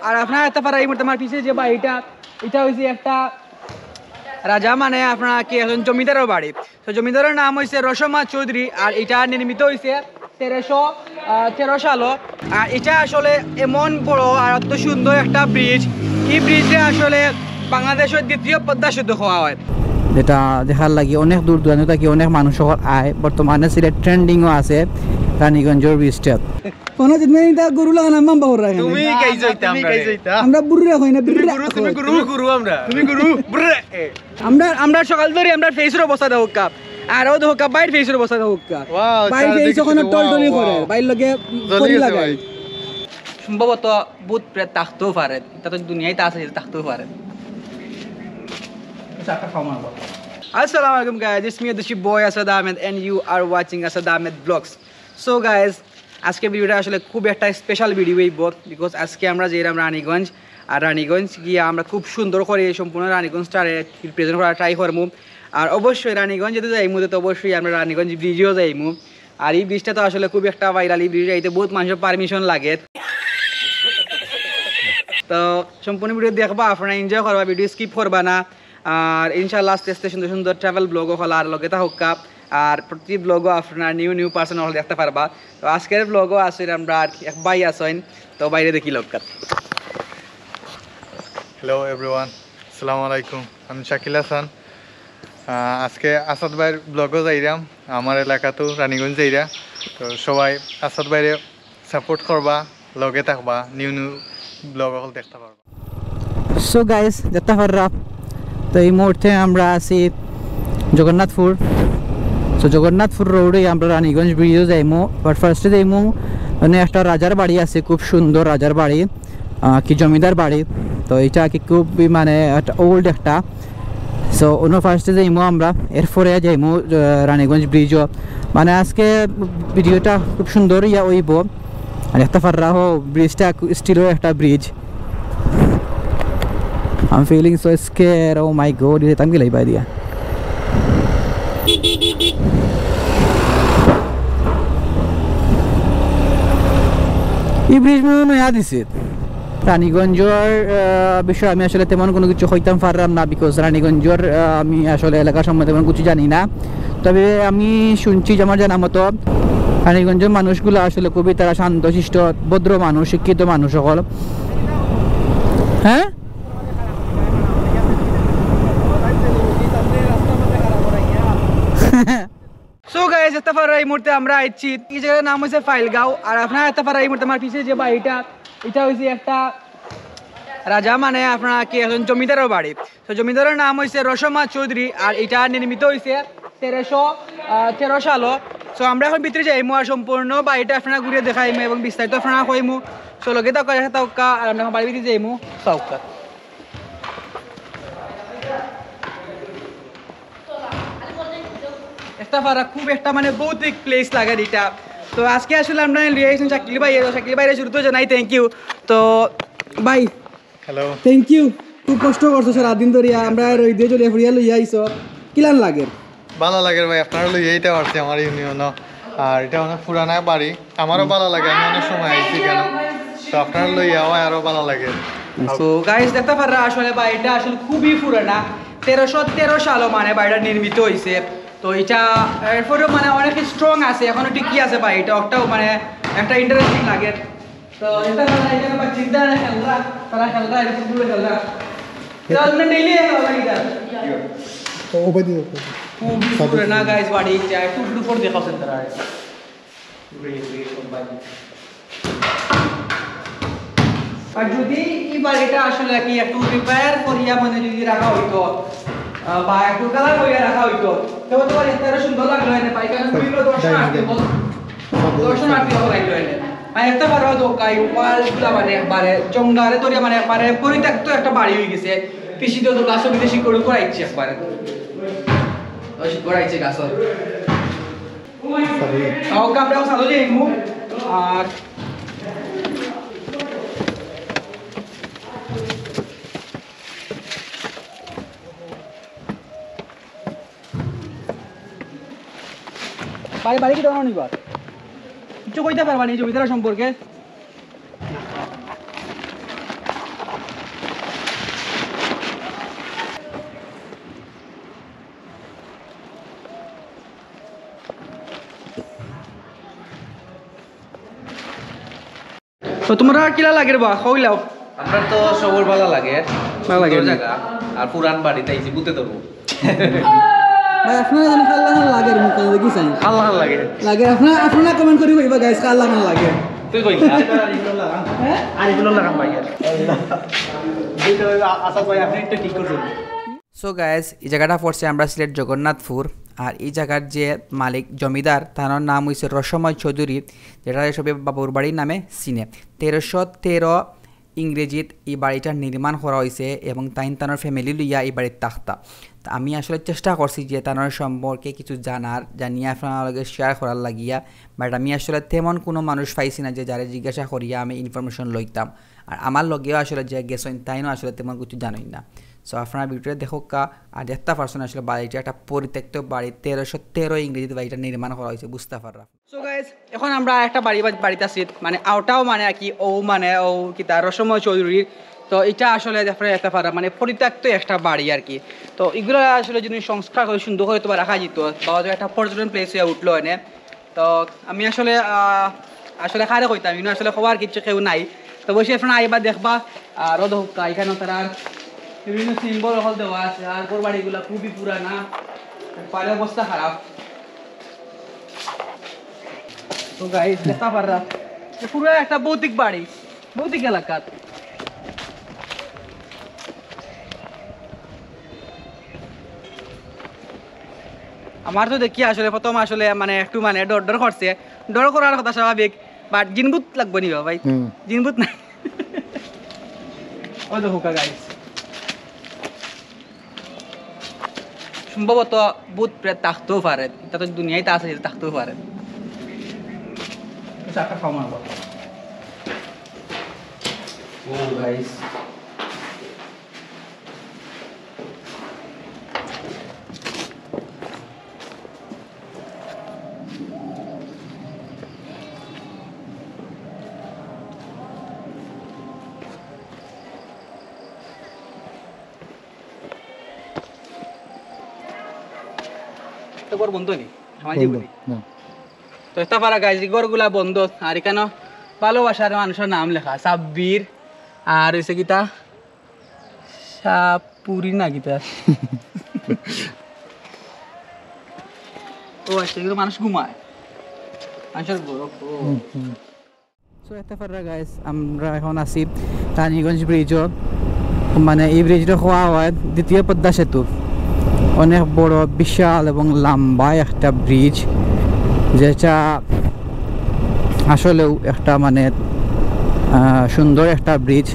আর আপনারা একটা পারা এই মুহূর্তে আমার পিছিয়ে যে বাড়িটা, এটা হয়েছে একটা রাজা মানে আপনারা কি এখন জমিদারের বাড়ি। তো জমিদারের নাম হয়েছে রসমা চৌধুরী, আর এটা নির্মিত হয়েছে 1313 সালে। আর এটা আসলে এমন বড় আর এত সুন্দর একটা ব্রিজ, এই ব্রিজে আসলে বাংলাদেশের দ্বিতীয় পদ্মা সেতু হওয়া হয়, যেটা দেখার লাগে অনেক দূর দূরান্ত থেকে অনেক মানুষ আয়। বর্তমানে সিলেট ট্রেন্ডিংও আছে রানীগঞ্জের ব্রিজটা। কোন জিনিসটা গরু লাগানো মাম্বা হর রাখে তুমি কাইজইতা আমরা বুড়রা হই না, তুমি গুরু আমরা তুমি গুরু আমরা সকাল ধরে আমরা ফেসের অবস্থা দাও কাপ আর ও দেখো কাপ বাইর ফেসের অবস্থা দাও কাপ বাই ফেস যখন টলটলি করে বাইর লগে করি লাগাই। সম্ভবত ভূত প্রেত থাকতেও পারে, এটা তো দুনিয়ায় তা আছে, থাকতেও পারে। Assalamualaikum guys, it's me the boy Asad Ahmed and you are watching Asad Ahmed Vlogs. So guys, আজকে ভিডিওটা আসলে খুব একটা স্পেশাল ভিডিও হইব, বিকজ আজকে আমরা যেলাম রানীগঞ্জ, আর রানীগঞ্জ গিয়ে আমরা খুব সুন্দর করে সম্পূর্ণ রানীগঞ্জটারে রিপ্রেজেন্ট করার ট্রাই করবো। আর অবশ্যই রানীগঞ্জ যেতে যাইমু তো অবশ্যই আমরা রানীগঞ্জ ব্রিজেও যাইমু। আর এই ব্রিজটা তো আসলে খুব একটা ভাইরাল, এই ব্রিজ যাইতে বহুত মানুষের পারমিশন লাগে। তো সম্পূর্ণ ভিডিও দেখবা, আপনারা এনজয় করবা, ভিডিও স্কিপ করবা না। আর ইনশাল্লাহ আস্তে আস্তে সুন্দর সুন্দর ট্রাভেল ব্লগও হল আর লগে তা হোক, আর প্রতি ব্লগও আপনার নিউ পার্সন হল দেখতে পারবা। তো আজকের ব্লগও আছে আমরা আর এক ভাই আসেন, তো বাইরে দেখি লোক। হ্যালো এভরিওয়ান, আসসালামু আলাইকুম, আমি শাকিল হাসান। আজকে আসাদ ভাইয়ের ব্লগও যাইরাম, আমার এলাকাতেও রানীগঞ্জ যাইরা। তো সবাই আসাদ ভাইরে সাপোর্ট করবা, লগে থাকবা, নিউ ব্লগ হল দেখতে পারবা। সো গাইস দেখতে পাররা, তো এই মুহূর্তে আমরা আছি জগন্নাথপুর। তো জগন্নাথপুর রোডে আমরা রানীগঞ্জ ব্রিজও যাইমু, বাট ফার্স্টে যাইমু মানে একটা রাজার বাড়ি আছে, খুব সুন্দর রাজার বাড়ি, কি জমিদার বাড়ি। তো এটা কি খুব মানে একটা ওল্ড একটা। সো অন্য ফার্স্টে যাইমু আমরা, এরপরে যাইমু রানীগঞ্জ ব্রিজও। মানে আজকে ভিডিওটা খুব সুন্দর ইয়া হইব। আর একটা পাররা হো ব্রিজটা স্টিলও একটা bridge. I'm feeling so scared. Oh my god, ये तंग लई दिया। এই ব্রিজ মনে ইয়াদ দিছে রানীগঞ্জের বিষয়ে আমি আসলে তেমন কোনো কিছু হইতাম পারলাম না, বিকজ রানীগঞ্জের আমি আসলে এলাকার সম্বন্ধে তেমন কিছু জানি না। তবে আমি শুনছি যে আমার জানা মতো রানীগঞ্জের মানুষগুলো আসলে খুবই তারা শান্তশিষ্ট ভদ্র মানুষ, শিক্ষিত মানুষ সকল। হ্যাঁ সো গাইস একটা পারা এই মুহূর্তে আমরা আইছি, এই জায়গার নাম হচ্ছে ফাইলগাঁও। আর আপনারা একটা পারা এই মুহূর্তে আমার পিছিয়ে যে বাড়িটা, এটা হয়েছে একটা রাজা মানে আপনারা কি এখন জমিদারের বাড়ি। তো জমিদারের নাম হয়েছে রসমা চৌধুরী, আর এটা নির্মিত হয়েছে 1313 সালে। সো আমরা এখন ভিতরে যাইমু আর সম্পূর্ণ বাড়িটা আপনারা ঘুরে দেখাইমু এবং বিস্তারিত আপনারা কইমু। সো লগে তাওকা আর আমরা বাড়ি ভিতরে যাইমু তাওকা। একটা পারা খুব একটা মানে ভৌতিক প্লেস লাগে এটা। তো আজকে আসলে আমরা লিয়ে আসলাম শাকিল ভাইয়ের শুরু তো জানাই থ্যাংক ইউ। তো ভাই হ্যালো, থ্যাংক ইউ, খুব কষ্ট করছো সারাদিন ধরে, আমরা রই দিয়ে চলে ফুরিয়া লইয়া আইছো, কিলান লাগে? ভালো লাগে ভাই, আপনারা লই এইটা পারছি আমার ইউনিয়ন। আর এটা অনেক পুরানা বাড়ি, আমারও ভালো লাগে, আমি অনেক সময় আইছি কেন। তো আপনারা লই যাওয়া আরও ভালো লাগে। তো গাইস দেখতে পাররা আসলে বাড়িটা আসলে খুবই পুরানা, 1313 সালে মানে বাড়িটা নির্মিত হয়েছে। তো এটা এরপরেও মানে অনেক স্ট্রং আছে, এখনো টিকি আছে বাড়িটা, ওটাও মানে একটা ইন্টারেস্টিং লাগে। তো এটা এখানে বা চিন্তা খেলরা তারা খেলরা এরকম পুরো খেলরা চল না ডেইলি খেলা এটা তো ওপে দিও খুব পুরানা গাইস বাড়ি, এটা একটু উপর দেখাছেন তারা। আর যদি এই বাড়িটা আসলে কি একটু রিপেয়ার করিয়া মানে যদি রাখা হইতো বা একটু কালার করিয়া রাখা হইতো, তবে তোমার এত সুন্দর লাগলো না পাইকানা কইল দর্শনার্থী হল লাগলো না মানে একটা পারো তো কাই ওয়ালগুলা মানে একবারে জঙ্গারে ধরিয়া মানে একবারে পরিত্যক্ত একটা বাড়ি হয়ে গেছে। পিসি তো গাছ বিদেশি করে করাইছে একবারে, করাইছে গাছ আমরাও সালো যে আর বাড়ি বাড়ি কি ধরনের নিবা কিছু কইতে পারবা নি জমিদার সম্পর্কে? তো তোমরা কিলা লাগে বা কইলাও? আমরা তো সবর ভালো লাগে ভালো লাগে জায়গা আর পুরান বাড়িতে আইছি বুতে ধরবো ভাই আপনারা জানেন খাল্লা খান লাগে মুখে দেখি চাই খাল্লা খান লাগে লাগে আপনারা কমেন্ট করি কইবা গাইস খাল্লা খান লাগে তুই কই না আরিফুল্লাহ লাগান ভাই আচ্ছা ভাই আপনি একটা ঠিক করুন সো গাইস এই জায়গাটা পড়ছে আমরা সিলেট জগন্নাথপুর আর এই জায়গার যে মালিক জমিদার তার নাম হইছে রসময় চৌধুরী যেটা সবে বাবুর বাড়ির নামে চিনে 1313 ইংরেজিত এই বাড়িটা নির্মাণ করা হয়েছে এবং তানোর ফ্যামিলি লইয়া এই বাড়ির তাখতা আমি আসলে চেষ্টা করছি যে তানোর সম্পর্কে কিছু জানিয়ে আপনার লগে শেয়ার করার লাগিয়া বাট আমি আসলে তেমন কোনো মানুষ পাইছি না যে যারা জিজ্ঞাসা করিয়া আমি ইনফরমেশন লইতাম আর আমার লগেও আসলে যে গেছেন তাইনও আসলে তেমন কিছু জানোই না সো আপনারা ভিডিওটা দেখো কা আর দেখতে পারছেন আসলে বাড়িটা একটা পরিত্যক্ত বাড়ি 1313 ইংরেজিতে বাড়িটা নির্মাণ করা হয়েছে বুঝতে পাররা। সো গাইস এখন আমরা একটা বাড়িতে আছি মানে আওটাও মানে কি ও মানে ও কি তার রসময় চৌধুরীর তো এটা আসলে আপনারা দেখতে পারা মানে পরিত্যক্ত একটা বাড়ি আর কি তো এগুলো আসলে যদি সংস্কার করে সুন্দর করে তোমার রাখা যেত বা একটা পর্যটন প্লেস হয়ে উঠলো এনে তো আমি আসলে খারে কইতাম কিন্তু আসলে খবর কিছু কেউ নাই তো বসে আপনারা আইবা দেখবা আর হোকা এখানে তারা বিভিন্ন সিম্বল হল দেওয়া আছে আর ওর বাড়িগুলো খুবই পুরানা পাড়ের অবস্থা খারাপ তো গাইস দেখতে পাররা পুরো একটা ভৌতিক বাড়ি ভৌতিক এলাকা আমার তো দেখি আসলে প্রথম আসলে মানে একটু মানে ডর করছে ডর করার কথা স্বাভাবিক বাট জিনভূত লাগবে নি ভাই জিনভূত নাই ও দেখো গাইস সম্ভবত ভূত প্রেত থাকতেও পারে এটা তো দুনিয়ায় তা আছে থাকতেও পারে ও গাইস ঘর বন্ধ নেই তো এটা পারা গাইজ ঘরগুলা বন্ধ আর এখানে ভালোবাসার মানুষের নাম লেখা সাব্বির আর হয়েছে গীতা সাপুরি না গীতা ও আচ্ছা এগুলো মানুষ ঘুমায় মানুষের গৌরব সো এটা পারা গাইস আমরা এখন আছি রানীগঞ্জ ব্রিজও মানে এই ব্রিজটা হওয়া হয় দ্বিতীয় পদ্মা সেতু অনেক বড় বিশাল এবং লম্বা একটা ব্রিজ যেটা আসলেও একটা মানে সুন্দর একটা ব্রিজ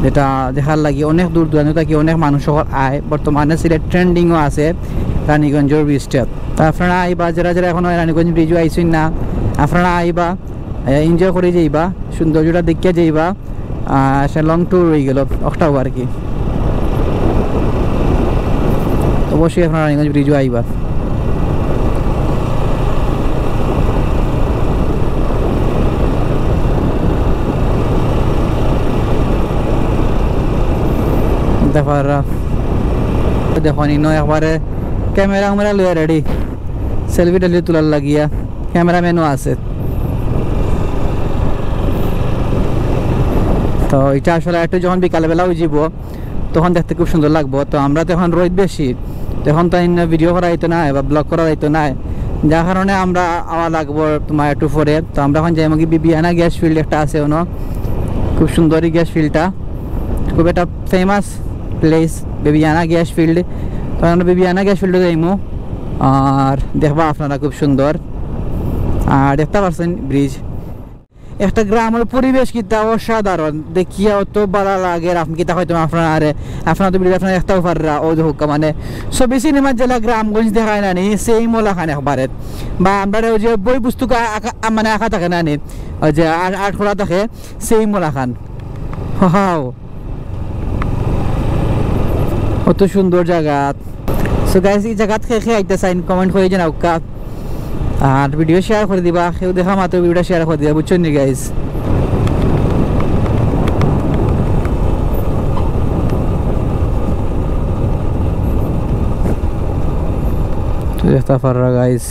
যেটা দেখার লাগে অনেক দূর দূরান্ত থেকে অনেক মানুষ আয় বর্তমানে সিলেট ট্রেন্ডিংও আছে রানীগঞ্জের ব্রিজটা তা আপনারা আইবা যারা যারা এখন রানীগঞ্জ ব্রিজও আইসেন না আপনারা আইবা এনজয় করে যাইবা সৌন্দর্যটা দেখে যাইবা সে লং ট্যুর হয়ে গেল ওটাও আর কি অবশ্যই আপনারা রানীগঞ্জ ব্রিজও আইবা দেখো নিনো একবারে ক্যামেরা লইয়া রেডি সেলফি টেলফি তোলার লাগিয়া ক্যামেরাম্যানও আছে তো এটা আসলে একটু যখন বিকালবেলাও যাব তখন দেখতে খুব সুন্দর লাগবো তো আমরা তো এখন রোদ বেশি তখন তো ভিডিও করা হইতো না বা ব্লগ করা হইতো না যার কারণে আমরা আওয়া লাগবো তোমার একটু পরে তো আমরা এখন যাই কি বিবিয়ানা গ্যাস ফিল্ড একটা আছে ওনো খুব সুন্দরই গ্যাস ফিল্ডটা খুব একটা famous place Bibiyana gas field তো আমরা বিবিয়ানা গ্যাস ফিল্ডে যাইমু আর দেখবা আপনারা খুব সুন্দর আর দেখতে পাচ্ছেন ব্রিজ একটা গ্রামের পরিবেশ কিন্তু অসাধারণ দেখিয়া অত ভালো লাগে আপনি কিতা হয়তো আপনারা তো ব্রিজ আপনারা দেখতেও পাররা ও হোক মানে ছবি সিনেমার জেলা গ্রামগঞ্জ দেখায় না নি সেই মোলা খান একবারে বা আমরা ওই যে বই পুস্তক মানে আঁকা থাকে না নি ওই যে আর্ট করা থাকে সেই মোলা খান হাও অত সুন্দর জায়গা সো গাইস এই জায়গা খেয়ে আইতে চাইন কমেন্ট করে জানাও কা আর ভিডিও শেয়ার করে দিবা, কেউ দেখা মাত্র ভিডিওটা শেয়ার করে দিবা, বুঝছো নি guys? Farra guys.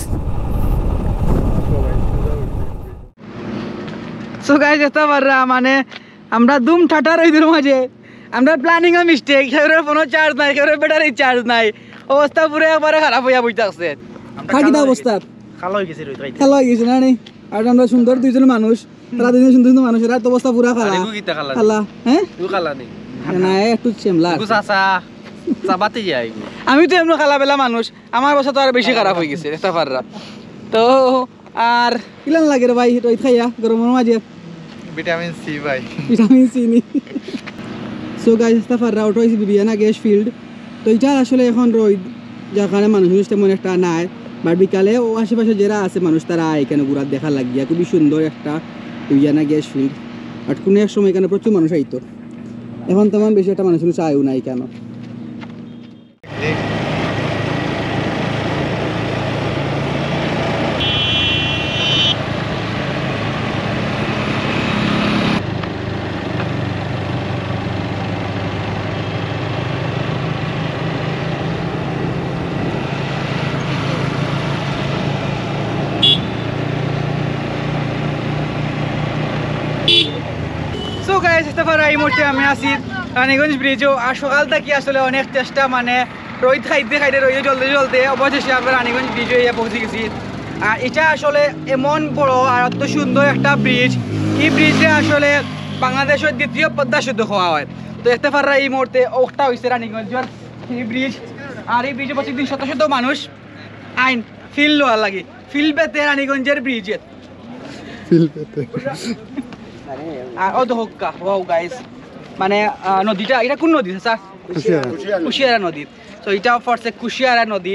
So guys এটা পাররা মানে আমরা দুম ঠাটার ওইদের মাঝে আমরা প্ল্যানিং এ মিস্টেক, কেউরে ফোন চার্জ নাই, কেউরে ব্যাটারি চার্জ নাই, অবস্থা পুরো একবারে খারাপ হইয়া বইতে আছে। থাকি দা অবস্থা খালো হয়ে গেছে রই তাই খেলা হয়ে গেছে না নি? আর আমরা সুন্দর দুইজন মানুষ, তারা দুইজন সুন্দর সুন্দর মানুষ, এরা তো অবস্থা পুরা খালা খালা। হ্যাঁ তুই খালা নি না একটু চেমলা চাচা চাবাতে যাই আমি তো এমন খালা বেলা মানুষ, আমার অবস্থা তো আর বেশি খারাপ হয়ে গেছে এটা পাররা। তো আর কিলান লাগে রে ভাই রই খাইয়া গরমের মাঝে? ভিটামিন সি ভাই, ভিটামিন সি নি। সো গাইস এটা পাররা ওটা হইছে বিবিয়ানা গ্যাস ফিল্ড। তো এটা আসলে এখন রোদ, যার কারণে মানুষ তেমন একটা নাই, বাট বিকালে ও আশেপাশে যারা আছে মানুষ তারা এখানে ঘুরা দেখা লাগিয়া, খুবই সুন্দর একটা বিবিয়ানা গ্যাস ফিল্ড। বাট কোনো এক সময় এখানে প্রচুর মানুষ আইতো, এখন তেমন বেশি একটা মানুষ চাইও নাই কেন। সো গাইস এটা পারা এই মুহূর্তে আমি আছি রানীগঞ্জ ব্রিজও। আর সকাল থেকে আসলে অনেক চেষ্টা, মানে রোদ খাইতে খাইতে রোদে জ্বলতে জ্বলতে অবশেষে আমরা রানীগঞ্জ ব্রিজে পৌঁছে গেছি। আর এটা আসলে এমন বড় আর অত সুন্দর একটা ব্রিজ, এই ব্রিজে আসলে বাংলাদেশের দ্বিতীয় পদ্মা সেতু হওয়া হয়। তো একটা পারা এই মুহূর্তে ওটা হয়েছে রানীগঞ্জের এই ব্রিজ। আর এই ব্রিজে প্রত্যেকদিন শত শত মানুষ আইন ফিল লওয়ার লাগে, ফিল পেতে রানীগঞ্জের ব্রিজে ফিল পেতে। আর ও তো হোক্কা ওয়াও গাইস, মানে নদীটা এটা কোন নদী স্যার? কুশিয়ারা নদী। তো এটা ফরছে কুশিয়ারা নদী।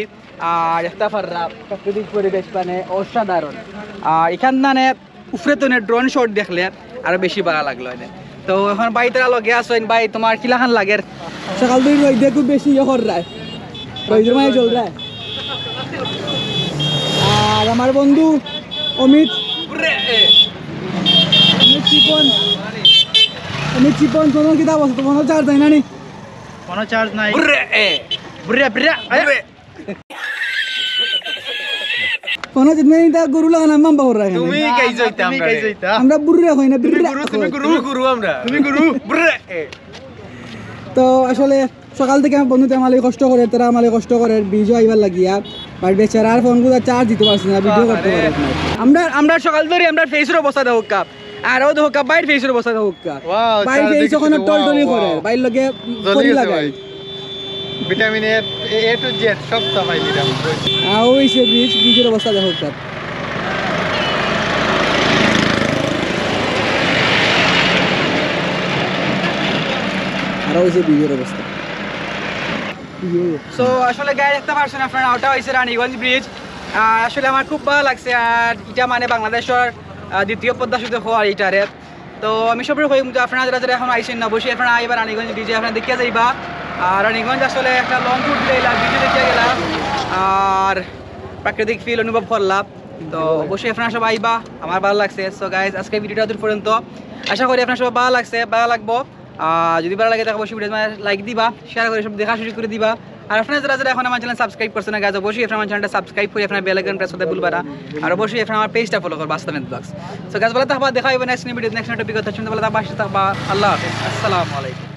আর একটা ফাররা প্রাকৃতিক পরিবেশ মানে অসাধারণ। আর এখান মানে উপরে তো ড্রোন শট দেখলে আরো বেশি ভালো লাগলো। তো এখন বাই তারা লগে আসেন, বাই তোমার কিলাখান লাগে? সকাল থেকে রোদ খুব বেশি ইয়ে কর রায়, রোদের মাঝে চল রায়। আর আমার বন্ধু অমিত চিপন তোমার কিতা অবস্থা? তোমার চার্জ নাই না নি? কোনো চার্জ নাই কোনো জিত নেই, তা গরু লাগানো মাম্বা কর রাখে। তুমি গাইছো এটা আমরা বুড়া হই না, তুমি গুরু আমরা তুমি গুরু তো আসলে সকাল থেকে আমার বন্ধুতে আমালে কষ্ট করে, তারা আমালে কষ্ট করে ব্রিজও আইবার লাগিয়া, বাট বেচারা আর ফোনগুলো চার্জ দিতে পারছি না, ভিডিও করতে পারি না। আমরা সকাল ধরে আমরা ফেসের অবস্থা দেবো কাপ, আর ও দেখো কাপ বাইর ফেসের অবস্থা দেবো কাপ, বাইর ফেস ওখানে টলটলি করে, বাইর লগে করি লাগাই ভিটামিন এ টু জেড সব পাই দিলাম। আর ওই সে ব্রিজের অবস্থা দেখো কাপ। আর ওই সে ব্রিজের অবস্থা। সো আসলে গায়ে দেখতে পারছেন আপনারা, ওটা হয়েছে রানীগঞ্জ ব্রিজ। আসলে আমার খুব ভালো লাগছে। আর এটা মানে বাংলাদেশের দ্বিতীয় পদ্মা সেতু হওয়ার এইটারে। তো আমি সবই কই আপনারা যারা যারা এখন আইসেন না, বসে আপনারা আইবার রানীগঞ্জ ব্রিজে আপনারা দেখিয়া যাইবা। আর রানীগঞ্জ আসলে একটা লং ট্যুর দিলাম, ব্রিজে দেখিয়া গেলাম আর প্রাকৃতিক ফিল অনুভব করলাম। তো অবশ্যই আপনারা সবাই আইবা, আমার ভালো লাগছে। সো গাইজ আজকে ভিডিওটা দূর পর্যন্ত, আশা করি আপনার সবাই ভালো লাগছে, ভালো লাগবো। যদি ভালো লাগে তাহলে অবশ্যই ভিডিও লাইক দিবা, শেয়ার করে সব দেখা শুরু করে দিবা। আর আপনারা যারা যারা এখন আমার চ্যানেল সাবস্ক্রাইব করছেন না গাইজ, অবশ্যই আপনার আমার চ্যানেলটা সাবস্ক্রাইব করে আপনার বেল আইকন প্রেস করতে ভুলবা না। আর অবশ্যই আপনার আমার পেজটা ফলো করবা, বাস্তবেন্দ্র ব্লগস। সো গাইজ ভালো থাকবা, দেখা হবে নেক্সট ভিডিও নেক্সট টপিক কথা শুনতে ভালো থাকবা, আসতে থাকবা। আল্লাহ হাফেজ, আসসালামু আলাইকুম।